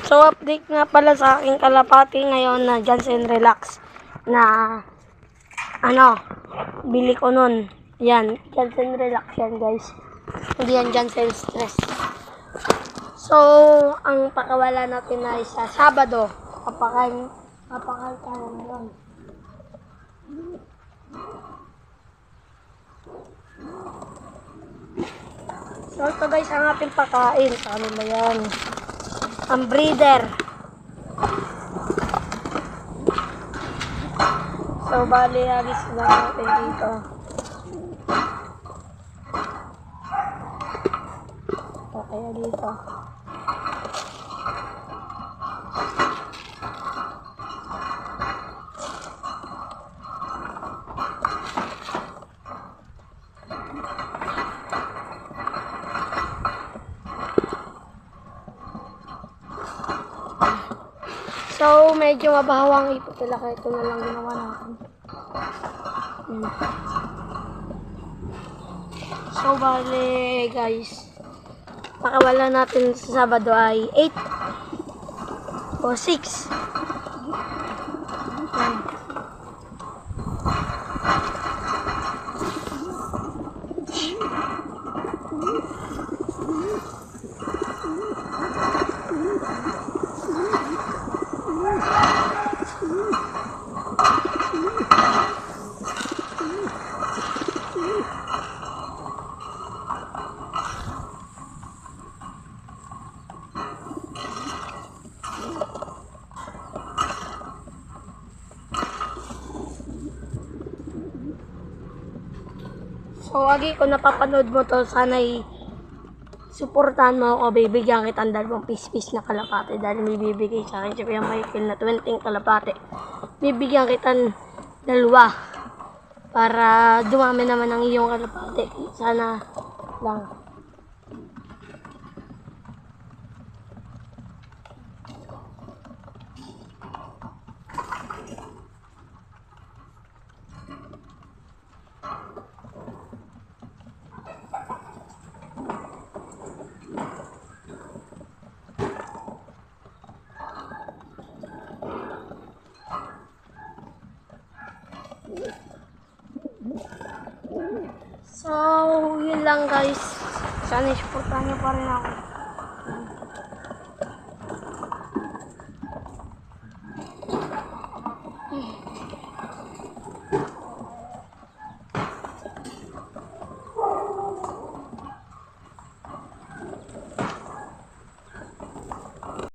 So, update nga pala sa aking kalapati ngayon na Johnson Relax na bili ko nun. Yan, Johnson Relax yan guys. Hindi yan Johnson Stress. So, ang pakawala natin na isa Sabado. Papakain ka naman. So, ito guys ang ating pakain. Ano ba yan? Ang breeder. So, bali, alis na natin dito. O, kaya dito. So, medyo mabahawang ipot nila kaya ito na lang ginawa natin. So, bale guys, pakawala natin sa Sabado ay 8 o 6. So, agi kung napapanood mo to, sana'y suportahan mo ako. Bibigyan kita ng 2 piece na kalapate dahil may bibigay sa akin si Kuya Michael na 20 kalapate. Bibigyan kita ng 2 para dumami naman ang iyong kalapate. Sana lang. So, yun lang guys. Sana i-supportahan niyo pa rin ako.